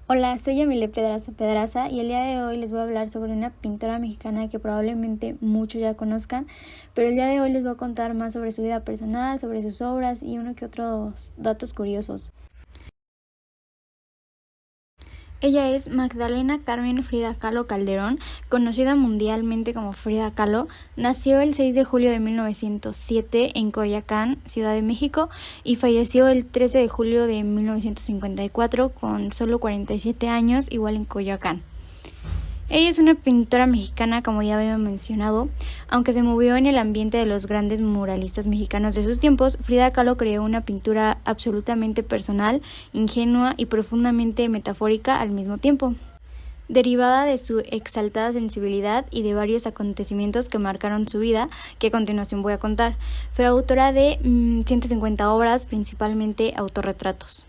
Hola, soy Emile Pedraza y el día de hoy les voy a hablar sobre una pintora mexicana que probablemente muchos ya conozcan, pero el día de hoy les voy a contar más sobre su vida personal, sobre sus obras y uno que otros datos curiosos. Ella es Magdalena Carmen Frida Kahlo Calderón, conocida mundialmente como Frida Kahlo. Nació el 6 de julio de 1907 en Coyoacán, Ciudad de México, y falleció el 13 de julio de 1954 con solo 47 años, igual en Coyoacán. Ella es una pintora mexicana, como ya había mencionado. Aunque se movió en el ambiente de los grandes muralistas mexicanos de sus tiempos, Frida Kahlo creó una pintura absolutamente personal, ingenua y profundamente metafórica al mismo tiempo, derivada de su exaltada sensibilidad y de varios acontecimientos que marcaron su vida, que a continuación voy a contar. Fue autora de 150 obras, principalmente autorretratos.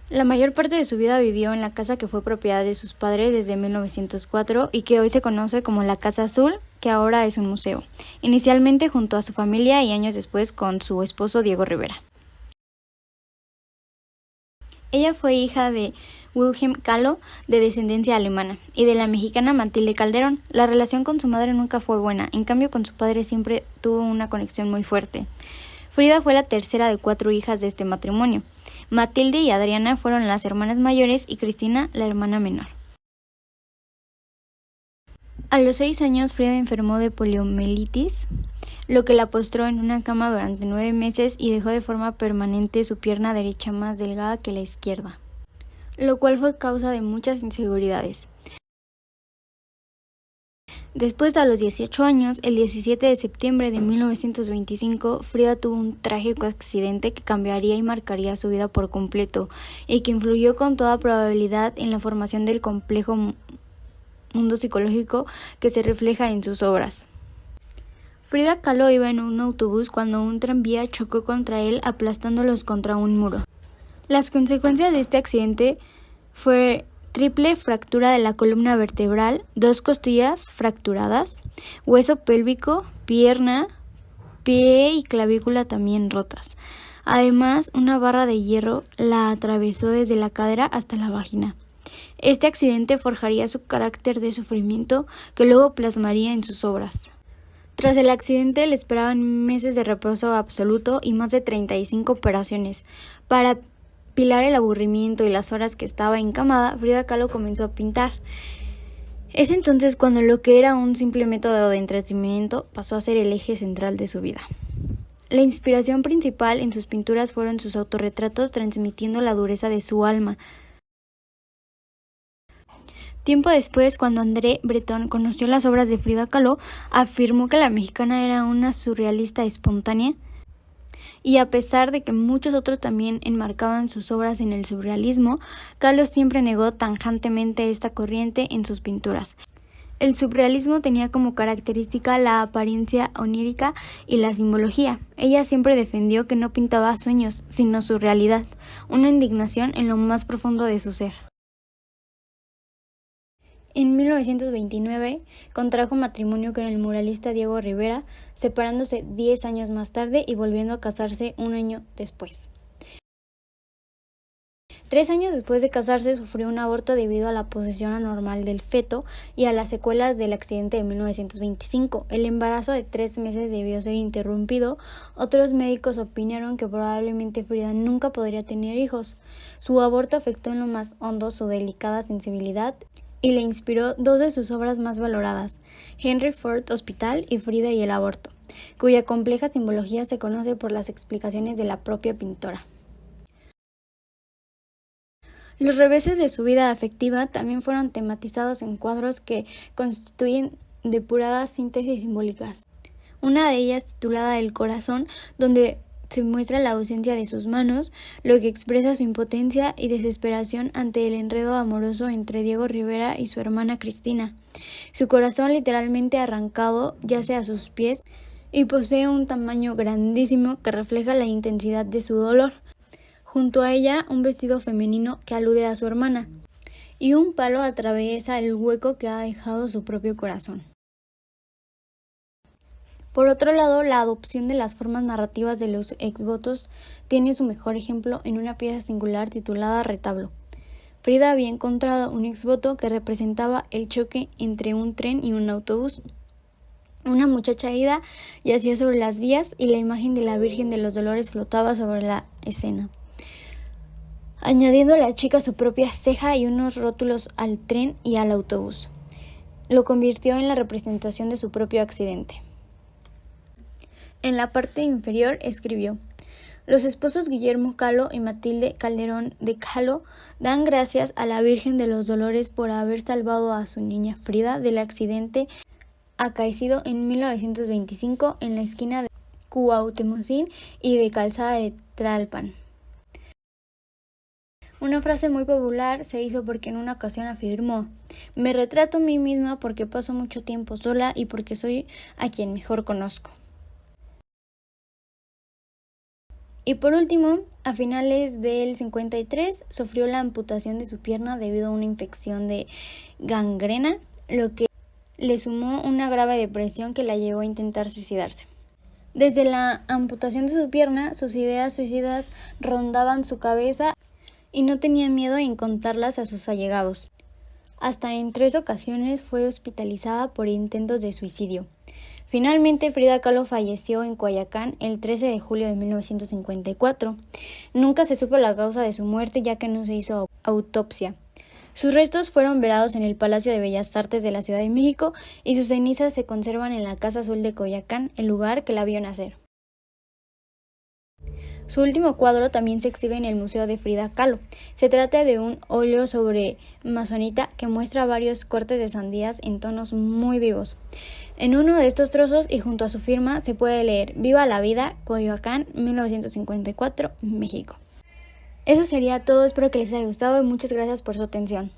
La mayor parte de su vida vivió en la casa que fue propiedad de sus padres desde 1904 y que hoy se conoce como la Casa Azul, que ahora es un museo, inicialmente junto a su familia y años después con su esposo Diego Rivera. Ella fue hija de Wilhelm Kahlo, de descendencia alemana, y de la mexicana Matilde Calderón. La relación con su madre nunca fue buena, en cambio con su padre siempre tuvo una conexión muy fuerte. Frida fue la tercera de 4 hijas de este matrimonio. Matilde y Adriana fueron las hermanas mayores y Cristina la hermana menor. A los 6 años Frida enfermó de poliomielitis, lo que la postró en una cama durante 9 meses y dejó de forma permanente su pierna derecha más delgada que la izquierda, lo cual fue causa de muchas inseguridades. Después, a los 18 años, el 17 de septiembre de 1925, Frida tuvo un trágico accidente que cambiaría y marcaría su vida por completo y que influyó con toda probabilidad en la formación del complejo mundo psicológico que se refleja en sus obras. Frida Kahlo iba en un autobús cuando un tranvía chocó contra él, aplastándolos contra un muro. Las consecuencias de este accidente fue triple fractura de la columna vertebral, 2 costillas fracturadas, hueso pélvico, pierna, pie y clavícula también rotas. Además, una barra de hierro la atravesó desde la cadera hasta la vagina. Este accidente forjaría su carácter de sufrimiento que luego plasmaría en sus obras. Tras el accidente le esperaban meses de reposo absoluto y más de 35 operaciones. Para pilar el aburrimiento y las horas que estaba encamada, Frida Kahlo comenzó a pintar. Es entonces cuando lo que era un simple método de entretenimiento pasó a ser el eje central de su vida. La inspiración principal en sus pinturas fueron sus autorretratos, transmitiendo la dureza de su alma. Tiempo después, cuando André Breton conoció las obras de Frida Kahlo, afirmó que la mexicana era una surrealista espontánea, y a pesar de que muchos otros también enmarcaban sus obras en el surrealismo, Kahlo siempre negó tajantemente esta corriente en sus pinturas. El surrealismo tenía como característica la apariencia onírica y la simbología. Ella siempre defendió que no pintaba sueños, sino su realidad, una indignación en lo más profundo de su ser. En 1929 contrajo matrimonio con el muralista Diego Rivera, separándose 10 años más tarde y volviendo a casarse un año después. 3 años después de casarse sufrió un aborto debido a la posesión anormal del feto y a las secuelas del accidente de 1925. El embarazo de 3 meses debió ser interrumpido. Otros médicos opinaron que probablemente Frida nunca podría tener hijos. Su aborto afectó en lo más hondo su delicada sensibilidad y le inspiró 2 de sus obras más valoradas, Henry Ford Hospital y Frida y el aborto, cuya compleja simbología se conoce por las explicaciones de la propia pintora. Los reveses de su vida afectiva también fueron tematizados en cuadros que constituyen depuradas síntesis simbólicas. Una de ellas, titulada El corazón, donde se muestra la ausencia de sus manos, lo que expresa su impotencia y desesperación ante el enredo amoroso entre Diego Rivera y su hermana Cristina. Su corazón literalmente arrancado yace a sus pies y posee un tamaño grandísimo que refleja la intensidad de su dolor. Junto a ella, un vestido femenino que alude a su hermana, y un palo atraviesa el hueco que ha dejado su propio corazón. Por otro lado, la adopción de las formas narrativas de los exvotos tiene su mejor ejemplo en una pieza singular titulada Retablo. Frida había encontrado un exvoto que representaba el choque entre un tren y un autobús. Una muchacha herida yacía sobre las vías y la imagen de la Virgen de los Dolores flotaba sobre la escena, añadiendo a la chica su propia ceja y unos rótulos al tren y al autobús. Lo convirtió en la representación de su propio accidente. En la parte inferior escribió: los esposos Guillermo Kahlo y Matilde Calderón de Kahlo dan gracias a la Virgen de los Dolores por haber salvado a su niña Frida del accidente acaecido en 1925 en la esquina de Cuauhtémoc y de Calzada de Tlalpan. Una frase muy popular se hizo porque en una ocasión afirmó: me retrato a mí misma porque paso mucho tiempo sola y porque soy a quien mejor conozco. Y por último, a finales del 53 sufrió la amputación de su pierna debido a una infección de gangrena, lo que le sumó una grave depresión que la llevó a intentar suicidarse. Desde la amputación de su pierna, sus ideas suicidas rondaban su cabeza y no tenía miedo en contarlas a sus allegados. Hasta en 3 ocasiones fue hospitalizada por intentos de suicidio. Finalmente, Frida Kahlo falleció en Coyoacán el 13 de julio de 1954. Nunca se supo la causa de su muerte, ya que no se hizo autopsia. Sus restos fueron velados en el Palacio de Bellas Artes de la Ciudad de México y sus cenizas se conservan en la Casa Azul de Coyoacán, el lugar que la vio nacer. Su último cuadro también se exhibe en el Museo de Frida Kahlo. Se trata de un óleo sobre amazonita que muestra varios cortes de sandías en tonos muy vivos. En uno de estos trozos y junto a su firma se puede leer: Viva la vida, Coyoacán, 1954, México. Eso sería todo, espero que les haya gustado y muchas gracias por su atención.